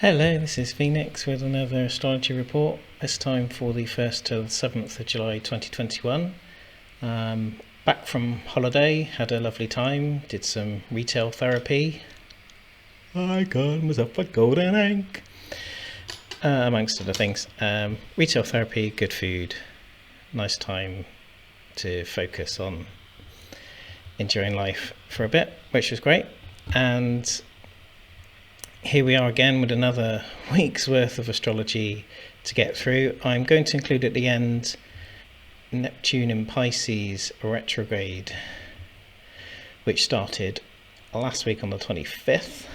Hello, this is Phoenix with another astrology report, this time for the 1st to the 7th of July 2021. Back from holiday, had a lovely time, did some retail therapy. I got myself a golden egg, amongst other things. Retail therapy, good food, nice time to focus on enjoying life for a bit, which was great. And here we are again with another week's worth of astrology to get through. I'm going to include at the end Neptune in Pisces retrograde, which started last week on the 25th,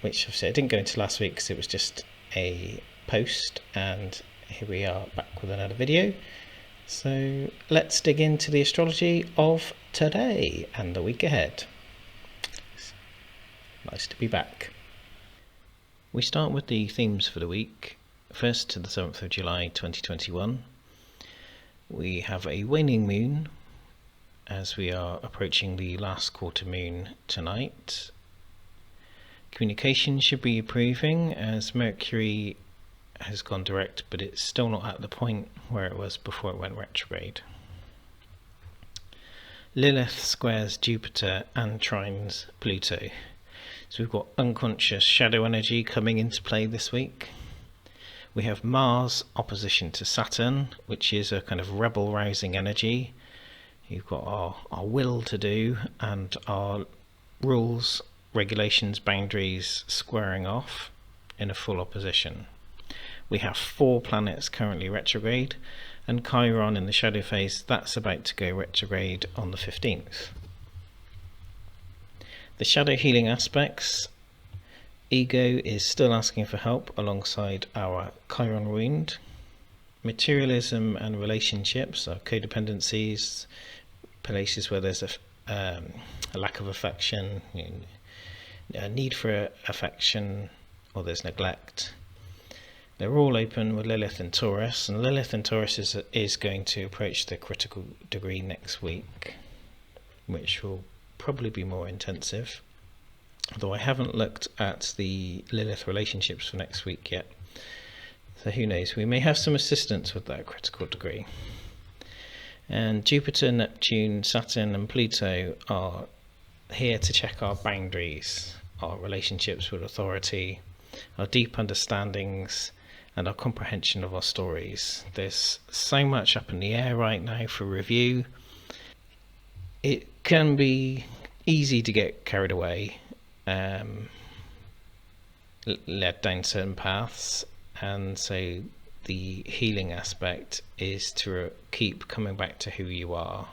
which obviously I didn't go into last week because it was just a post, and here we are back with another video. So let's dig into the astrology of today and the week ahead. Nice to be back. We start with the themes for the week. 1st to the 7th of July 2021. We have a waning moon as we are approaching the last quarter moon tonight. Communication should be improving as Mercury has gone direct, but it's still not at the point where it was before it went retrograde. Lilith squares Jupiter and trines Pluto. So we've got unconscious shadow energy coming into play this week. We have Mars opposition to Saturn, which is a kind of rebel rousing energy. You've got our will to do and our rules, regulations, boundaries squaring off in a full opposition. We have 4 planets currently retrograde, and Chiron in the shadow phase, that's about to go retrograde on the 15th. The shadow healing aspects, ego is still asking for help alongside our Chiron wound. Materialism and relationships are codependencies, places where there's a lack of affection, a need for affection, or there's neglect. They're all open with Lilith and Taurus, and Lilith and Taurus is going to approach the critical degree next week, which will probably be more intensive, although I haven't looked at the Lilith relationships for next week yet, so who knows, we may have some assistance with that critical degree. And Jupiter, Neptune, Saturn and Pluto are here to check our boundaries, our relationships with authority, our deep understandings and our comprehension of our stories. There's so much up in the air right now for review. It can be easy to get carried away, led down certain paths, and so the healing aspect is to keep coming back to who you are,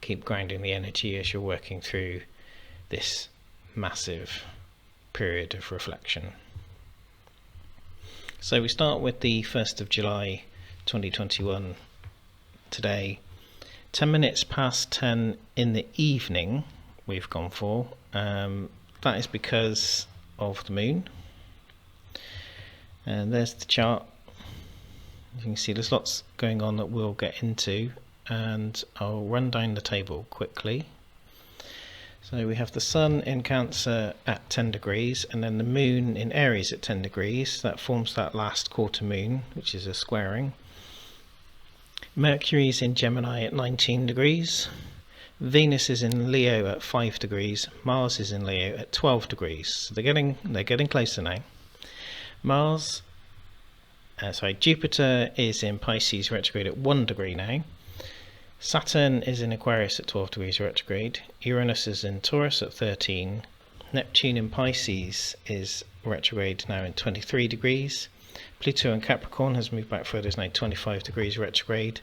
keep grounding the energy as you're working through this massive period of reflection. So we start with the 1st of July 2021 today. 10 minutes past 10 in the evening we've gone for. That is because of the moon. And there's the chart. You can see there's lots going on that we'll get into, and I'll run down the table quickly. So we have the Sun in Cancer at 10 degrees, and then the Moon in Aries at 10 degrees. That forms that last quarter moon, which is a squaring. Mercury is in Gemini at 19 degrees. Venus is in Leo at 5 degrees. Mars is in Leo at 12 degrees. So they're getting closer now. Jupiter is in Pisces retrograde at 1 degree now. Saturn is in Aquarius at 12 degrees retrograde. Uranus is in Taurus at 13. Neptune in Pisces is retrograde now in 23 degrees. Pluto in Capricorn has moved back further, is now 25 degrees retrograde.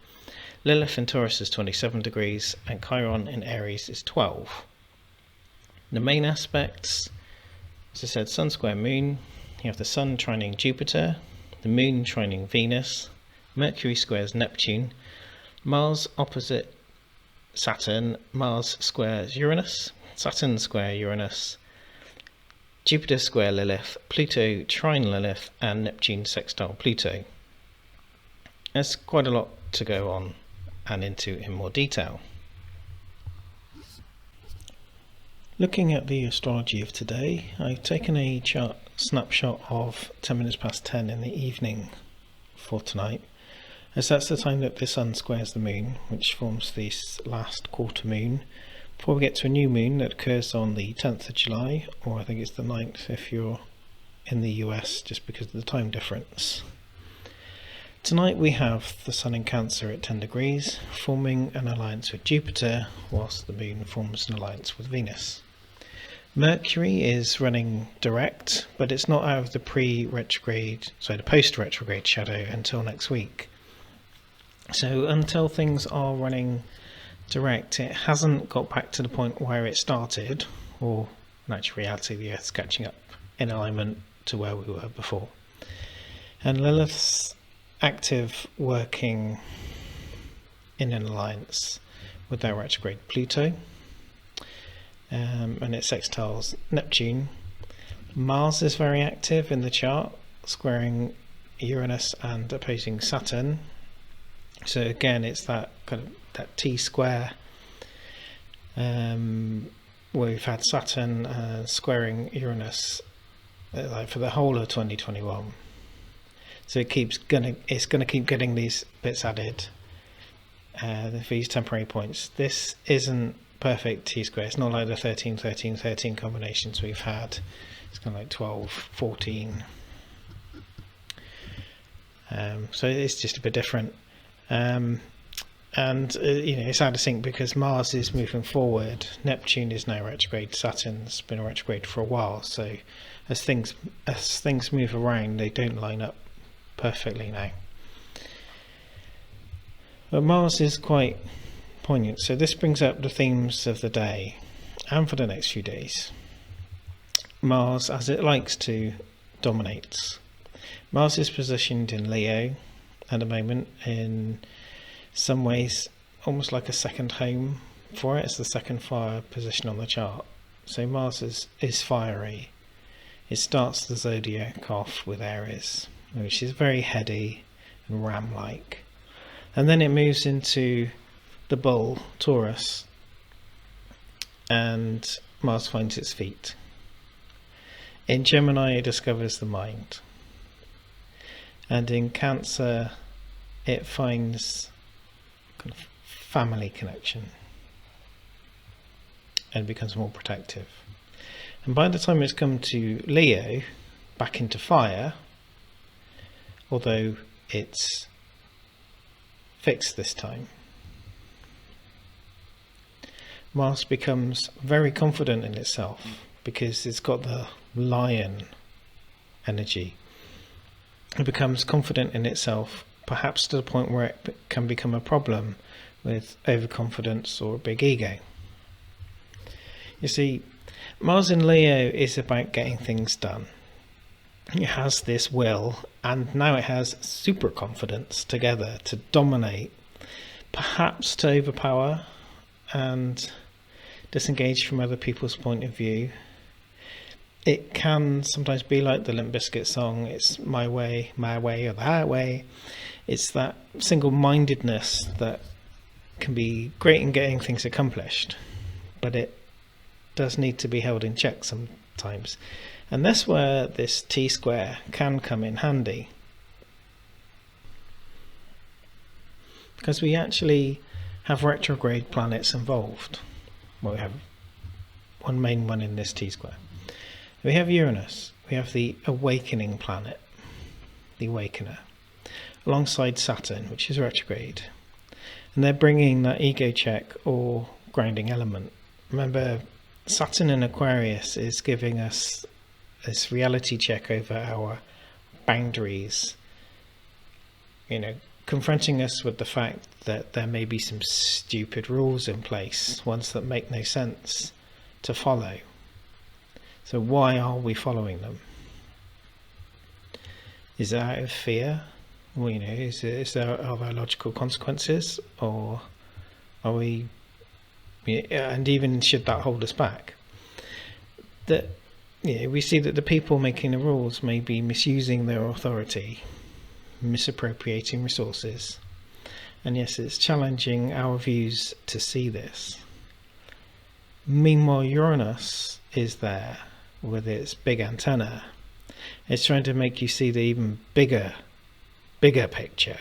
Lilith in Taurus is 27 degrees, and Chiron in Aries is 12. The main aspects, as I said, Sun square Moon. You have the Sun trining Jupiter, the Moon trining Venus, Mercury squares Neptune, Mars opposite Saturn, Mars squares Uranus, Saturn square Uranus, Jupiter square Lilith, Pluto trine Lilith, and Neptune sextile Pluto. There's quite a lot to go on and into in more detail. Looking at the astrology of today, I've taken a chart snapshot of 10 minutes past 10 in the evening for tonight, as that's the time that the sun squares the moon, which forms this last quarter moon, before we get to a new moon that occurs on the 10th of July, or I think it's the 9th if you're in the US, just because of the time difference. Tonight we have the sun in Cancer at 10 degrees, forming an alliance with Jupiter, whilst the moon forms an alliance with Venus. Mercury is running direct, but it's not out of the the post-retrograde shadow until next week. So until things are running direct, it hasn't got back to the point where it started, or in actual reality the Earth's catching up in alignment to where we were before. And Lilith's active, working in an alliance with our retrograde Pluto. And it sextiles Neptune. Mars is very active in the chart, squaring Uranus and opposing Saturn. So again, it's that kind of that T-square where we've had Saturn squaring Uranus for the whole of 2021. So it's gonna keep getting these bits added for these temporary points. This isn't perfect T-square. It's not like the 13, 13, 13 combinations we've had. It's kind of like 12, 14. So it's just a bit different. It's out of sync because Mars is moving forward. Neptune is now retrograde. Saturn's been retrograde for a while. So as things move around, they don't line up perfectly now. But Mars is quite poignant. So this brings up the themes of the day and for the next few days. Mars, as it likes to, dominates. Mars is positioned in Leo at the moment, in some ways almost like a second home for it. It's the second fire position on the chart. So Mars is fiery. It starts the zodiac off with Aries, which is very heady and ram-like, and then it moves into the bull, Taurus, and Mars finds its feet. In Gemini, it discovers the mind, and in Cancer, it finds kind of family connection and becomes more protective. And by the time it's come to Leo, back into fire, although it's fixed this time, Mars becomes very confident in itself because it's got the lion energy. It becomes confident in itself, perhaps to the point where it can become a problem with overconfidence or a big ego. You see, Mars in Leo is about getting things done. It has this will, and now it has super confidence together to dominate, perhaps to overpower and disengage from other people's point of view. It can sometimes be like the Limp Bizkit song, it's my way or the highway. It's that single-mindedness that can be great in getting things accomplished, but it does need to be held in check sometimes. And that's where this T-square can come in handy, because we actually have retrograde planets involved. Well, we have one main one in this T-square. We have Uranus, we have the awakening planet, the awakener, alongside Saturn, which is retrograde, and they're bringing that ego check or grounding element. Remember, Saturn in Aquarius is giving us this reality check over our boundaries, confronting us with the fact that there may be some stupid rules in place, ones that make no sense to follow. So why are we following them? Is it out of fear? Well, are there logical consequences, or are we? And even should that hold us back? That we see that the people making the rules may be misusing their authority, misappropriating resources, and yes, it's challenging our views to see this. Meanwhile, Uranus is there with its big antenna. It's trying to make you see the even bigger picture.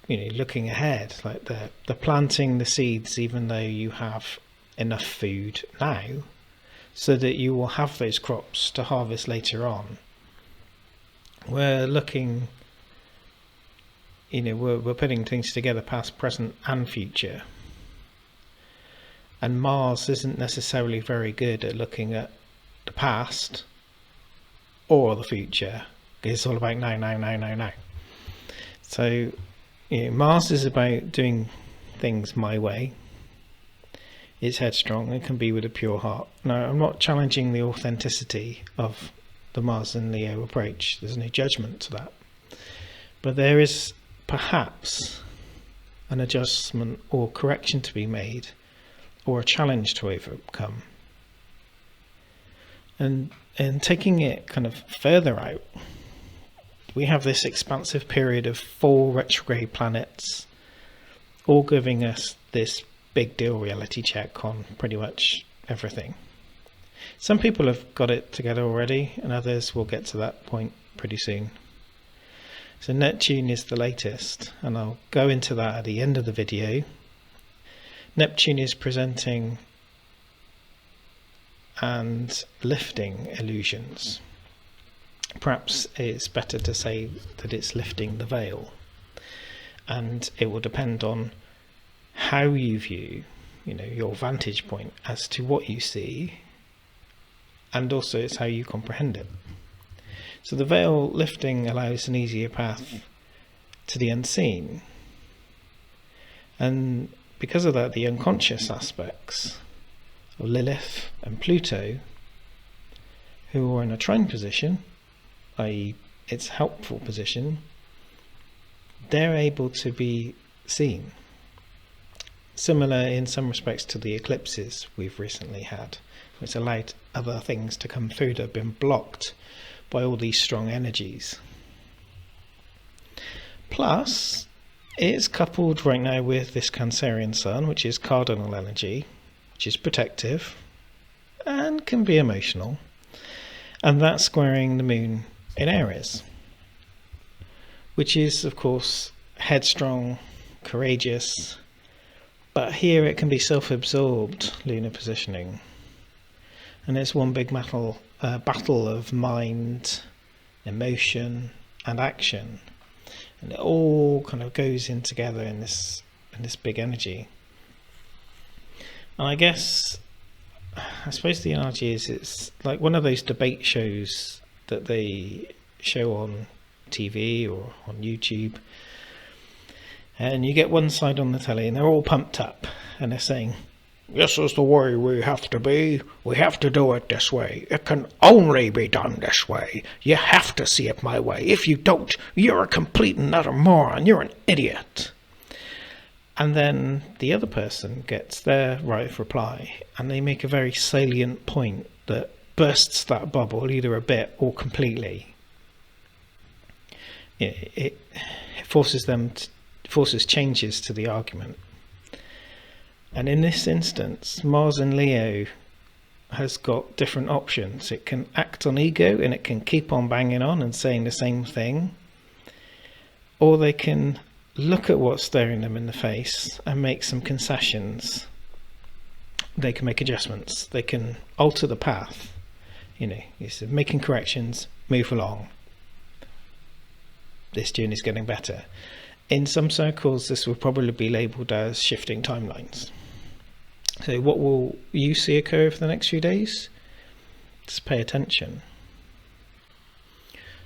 Looking ahead, like the planting the seeds, even though you have enough food now, so that you will have those crops to harvest later on. We're looking, we're putting things together, past, present and future. And Mars isn't necessarily very good at looking at the past or the future. It's all about now. So, Mars is about doing things my way. It's headstrong and can be with a pure heart. Now, I'm not challenging the authenticity of the Mars and Leo approach. There's no judgment to that. But there is perhaps an adjustment or correction to be made, or a challenge to overcome. And taking it kind of further out, we have this expansive period of 4 retrograde planets, all giving us this big deal reality check on pretty much everything. Some people have got it together already, and others will get to that point pretty soon. So Neptune is the latest, and I'll go into that at the end of the video. Neptune is presenting and lifting illusions. Perhaps it's better to say that it's lifting the veil, and it will depend on how you view, your vantage point as to what you see, and also it's how you comprehend it. So the veil lifting allows an easier path to the unseen, and because of that, the unconscious aspects of Lilith and Pluto, who are in a trine position, i.e. its helpful position, they're able to be seen. Similar in some respects to the eclipses we've recently had, which allowed other things to come through that have been blocked by all these strong energies. Plus, it's coupled right now with this Cancerian Sun, which is cardinal energy, which is protective and can be emotional, and that's squaring the Moon in Aries, which is of course headstrong, courageous, but here it can be self-absorbed lunar positioning, and it's one big battle of mind, emotion and action, and it all kind of goes in together in this big energy. And I suppose the analogy is, it's like one of those debate shows that they show on TV or on YouTube, and you get one side on the telly and they're all pumped up and they're saying, "This is the way we have to be. We have to do it this way. It can only be done this way. You have to see it my way. If you don't, you're a complete and utter moron. You're an idiot." And then the other person gets their right of reply, and they make a very salient point that bursts that bubble either a bit or completely. It forces changes to the argument. And in this instance, Mars and Leo has got different options. It can act on ego and it can keep on banging on and saying the same thing, or they can look at what's staring them in the face and make some concessions. They can make adjustments. They can alter the path. It's making corrections, move along. This journey is getting better. In some circles, this will probably be labelled as shifting timelines. So what will you see occur over the next few days? Just pay attention.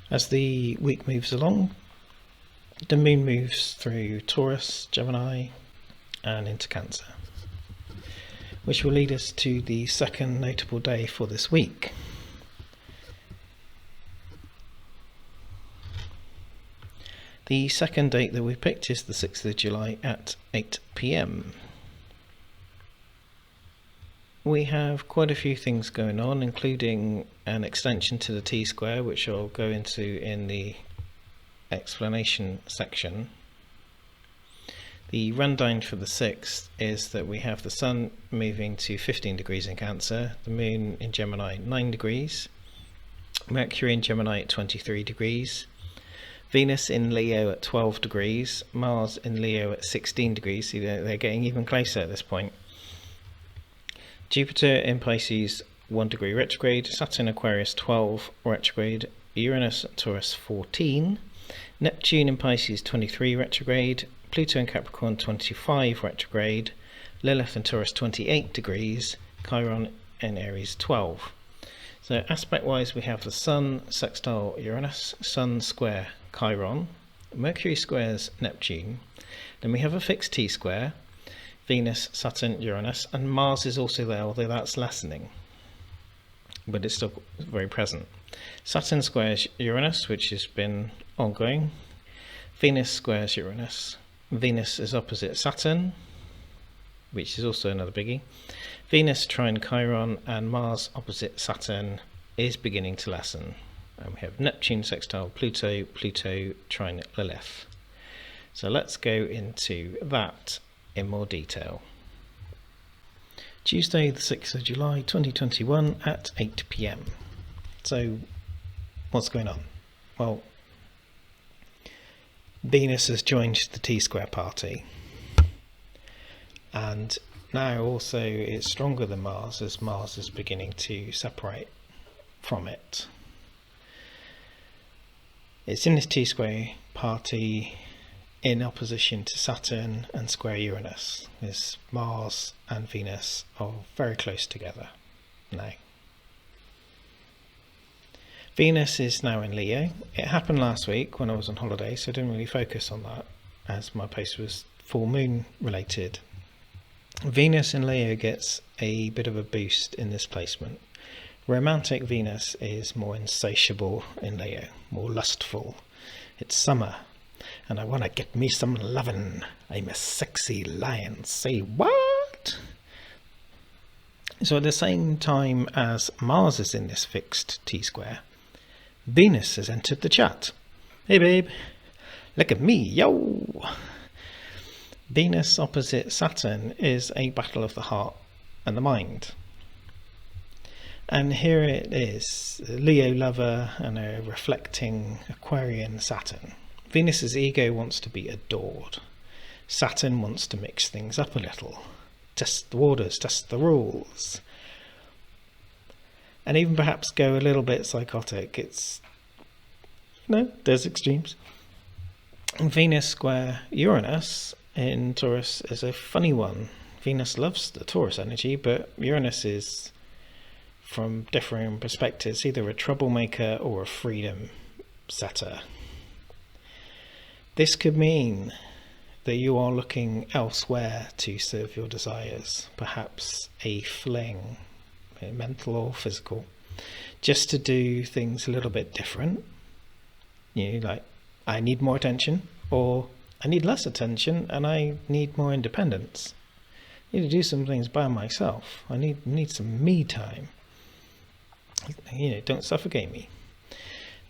As the week moves along, the moon moves through Taurus, Gemini and into Cancer, which will lead us to the second notable day for this week. The second date that we picked is the 6th of July at 8 PM. We have quite a few things going on, including an extension to the T-square, which I'll go into in the explanation section. The rundown for the 6th is that we have the Sun moving to 15 degrees in Cancer, the Moon in Gemini 9 degrees, Mercury in Gemini at 23 degrees, Venus in Leo at 12 degrees, Mars in Leo at 16 degrees. See, they're getting even closer at this point. Jupiter in Pisces 1 degree retrograde, Saturn Aquarius 12 retrograde, Uranus Taurus 14, Neptune in Pisces 23 retrograde, Pluto in Capricorn 25 retrograde, Lilith in Taurus 28 degrees, Chiron in Aries 12. So aspect wise we have the Sun sextile Uranus, Sun square Chiron, Mercury squares Neptune, then we have a fixed T-square, Venus, Saturn, Uranus, and Mars is also there, although that's lessening, but it's still very present. Saturn squares Uranus, which has been ongoing, Venus squares Uranus, Venus is opposite Saturn, which is also another biggie, Venus trine Chiron, and Mars opposite Saturn is beginning to lessen. And we have Neptune sextile Pluto, Pluto trine Lilith. So let's go into that in more detail. Tuesday the 6th of July 2021 at 8 PM. So what's going on? Well, Venus has joined the T-square party, and now also it's stronger than Mars, as Mars is beginning to separate from it. It's in this T-square party in opposition to Saturn and square Uranus. As Mars and Venus are very close together now. Venus is now in Leo. It happened last week when I was on holiday, so I didn't really focus on that as my post was full moon related. Venus in Leo gets a bit of a boost in this placement. Romantic Venus is more insatiable in Leo, more lustful. It's summer, and I want to get me some lovin'. I'm a sexy lion. Say what? So at the same time as Mars is in this fixed T-square, Venus has entered the chat. Hey babe, look at me, yo! Venus opposite Saturn is a battle of the heart and the mind. And here it is, a Leo lover and a reflecting Aquarian Saturn. Venus's ego wants to be adored. Saturn wants to mix things up a little. Test the waters, test the rules. And even perhaps go a little bit psychotic. It's, there's extremes. And Venus square Uranus in Taurus is a funny one. Venus loves the Taurus energy, but Uranus is, from differing perspectives, either a troublemaker or a freedom setter. This could mean that you are looking elsewhere to serve your desires, perhaps a fling, mental or physical, just to do things a little bit different. Like, I need more attention, or I need less attention and I need more independence. I need to do some things by myself. I need some me time. Don't suffocate me.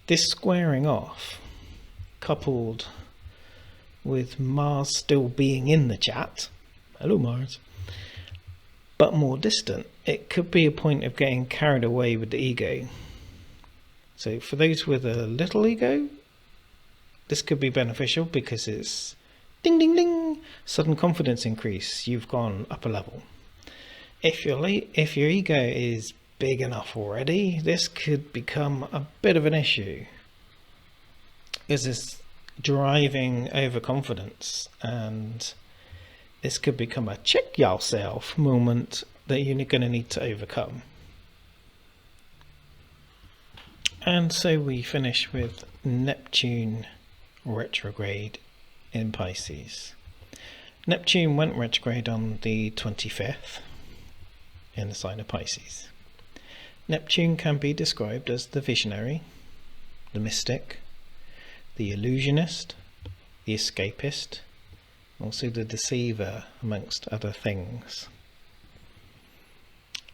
This squaring off, coupled with Mars still being in the chat, hello Mars, but more distant, it could be a point of getting carried away with the ego. So for those with a little ego, this could be beneficial because it's ding ding ding, sudden confidence increase, you've gone up a level. If your ego is big enough already, this could become a bit of an issue. Is this driving overconfidence, and this could become a check yourself moment that you're going to need to overcome. And so we finish with Neptune retrograde in Pisces. Neptune went retrograde on the 25th in the sign of Pisces. Neptune can be described as the visionary, the mystic, the illusionist, the escapist, also the deceiver, amongst other things.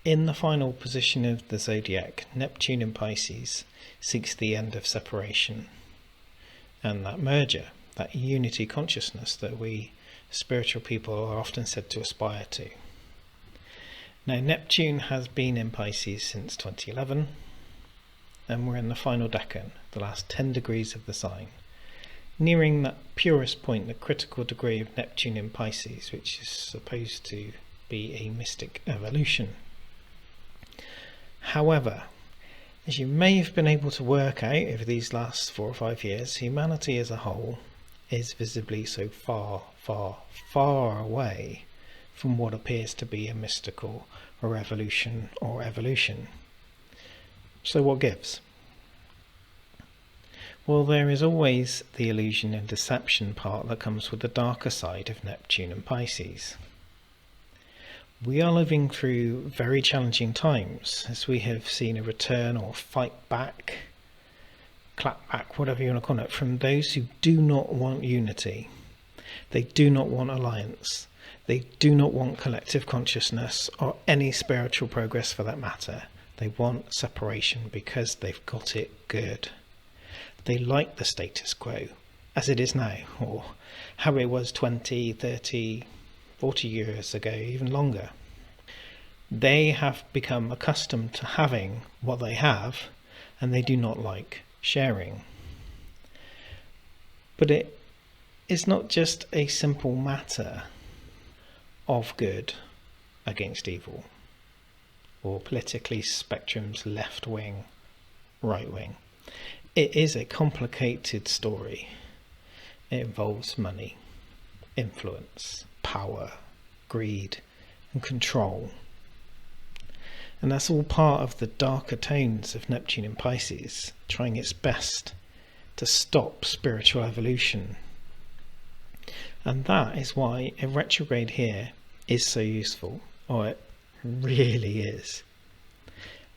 In the final position of the zodiac, Neptune in Pisces seeks the end of separation and that merger, that unity consciousness that we spiritual people are often said to aspire to. Now, Neptune has been in Pisces since 2011, and we're in the final decan, the last 10 degrees of the sign, nearing that purest point, the critical degree of Neptune in Pisces, which is supposed to be a mystic evolution. However, as you may have been able to work out over these last 4 or 5 years, humanity as a whole is visibly so far, far, far away from what appears to be a mystical or evolution or evolution. So what gives? Well, there is always the illusion and deception part that comes with the darker side of Neptune and Pisces. We are living through very challenging times, as we have seen a return or fight back, clap back, whatever you want to call it, from those who do not want unity. They do not want alliance. They do not want collective consciousness or any spiritual progress for that matter. They want separation because they've got it good. They like the status quo as it is now, or how it was 20, 30, 40 years ago, even longer. They have become accustomed to having what they have, and they do not like sharing. But it is not just a simple matter of good against evil, or politically spectrum's left wing, right wing. It is a complicated story. It involves money, influence, power, greed, and control. And that's all part of the darker tones of Neptune in Pisces, trying its best to stop spiritual evolution. And that is why a retrograde here is so useful, or it really is.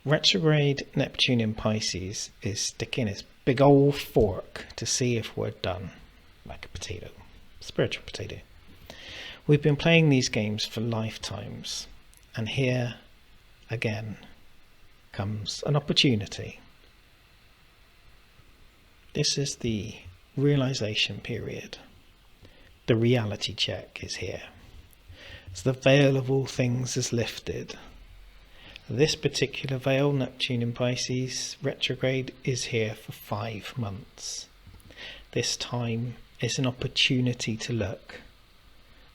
Retrograde Neptune in Pisces is sticking its big old fork to see if we're done, like a potato, spiritual potato. We've been playing these games for lifetimes, and here again comes an opportunity. This is the realization period. The reality check is here. As the veil of all things is lifted, this particular veil, Neptune in Pisces retrograde, is here for 5 months. This time is an opportunity to look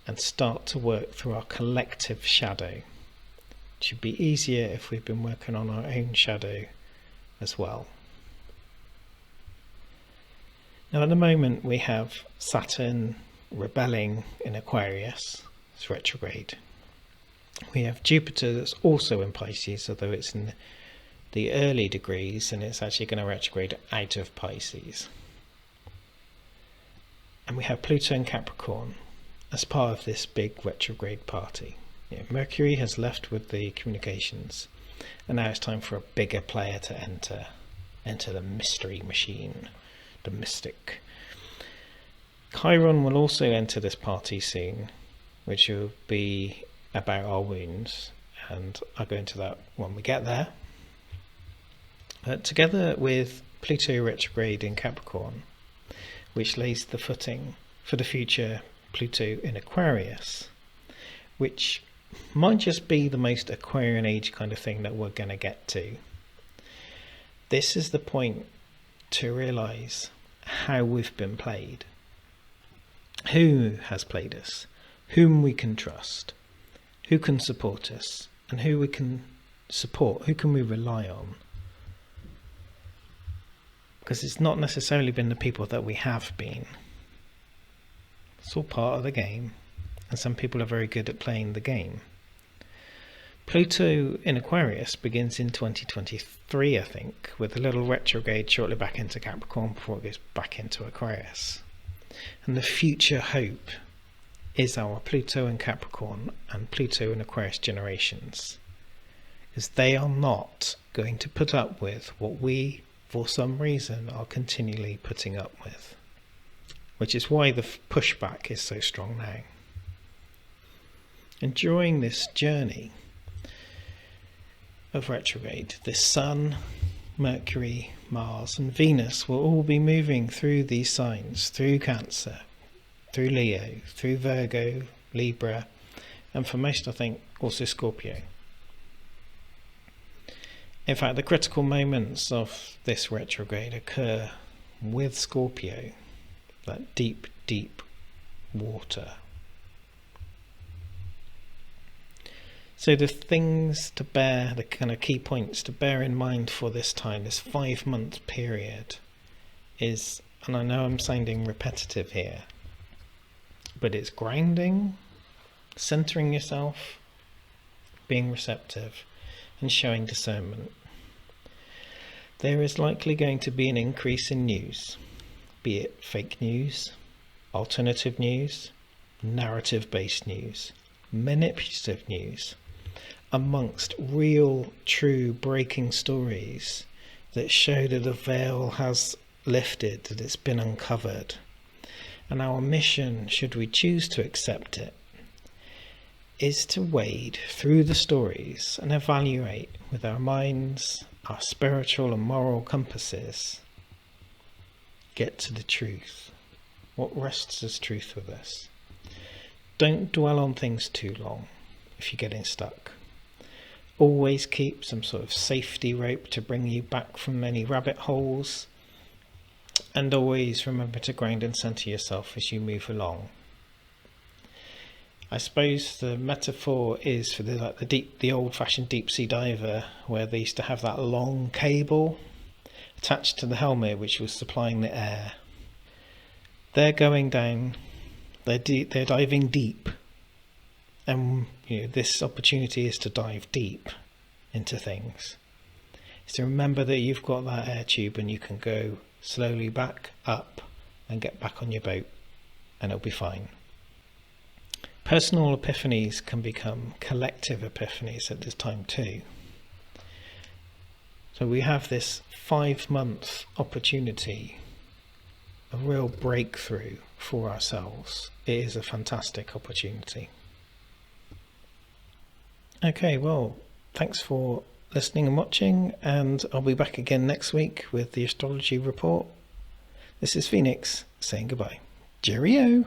and start to work through our collective shadow. It should be easier if we've been working on our own shadow as well. Now at the moment we have Saturn rebelling in Aquarius, it's retrograde. We have Jupiter that's also in Pisces, although it's in the early degrees, and it's actually going to retrograde out of Pisces. And we have Pluto in Capricorn as part of this big retrograde party. Mercury has left with the communications, and now it's time for a bigger player to enter the mystery machine, the mystic. Chiron will also enter this party soon, which will be about our wounds, and I'll go into that when we get there. Together with Pluto retrograde in Capricorn, which lays the footing for the future Pluto in Aquarius, which might just be the most Aquarian age kind of thing that we're going to get to. This is the point to realise how we've been played, who has played us, whom we can trust, who can support us, and who we can support, who can we rely on. Because it's not necessarily been the people that we have been. It's all part of the game, and some people are very good at playing the game. Pluto in Aquarius begins in 2023, I think, with a little retrograde shortly back into Capricorn before it goes back into Aquarius. And the future hope is our Pluto in Capricorn and Pluto in Aquarius generations, because they are not going to put up with what we, for some reason, are continually putting up with, which is why the pushback is so strong now. And during this journey of retrograde, the Sun, Mercury, Mars and Venus will all be moving through these signs, through Cancer, through Leo, through Virgo, Libra, and for most I think also Scorpio. In fact, the critical moments of this retrograde occur with Scorpio, that deep, deep water. So the things to bear, the kind of key points to bear in mind for this time, this 5-month period is, and I know I'm sounding repetitive here, but it's grounding, centering yourself, being receptive, and showing discernment. There is likely going to be an increase in news, be it fake news, alternative news, narrative-based news, manipulative news, amongst real, true breaking stories that show that the veil has lifted, that it's been uncovered. And our mission, should we choose to accept it, is to wade through the stories and evaluate with our minds, our spiritual and moral compasses, get to the truth. What rests as truth with us? Don't dwell on things too long if you're getting stuck. Always keep some sort of safety rope to bring you back from any rabbit holes, and always remember to ground and center yourself as you move along. I suppose the metaphor is for the old-fashioned deep-sea diver, where they used to have that long cable attached to the helmet which was supplying the air. They're going down, they're diving deep, and this opportunity is to dive deep into things. So remember that you've got that air tube and you can go slowly back up and get back on your boat, and it'll be fine. Personal epiphanies can become collective epiphanies at this time too. So we have this 5-month opportunity, a real breakthrough for ourselves. It is a fantastic opportunity. Okay, well, thanks for listening and watching, and I'll be back again next week with the astrology report. This is Phoenix saying goodbye. Cheerio!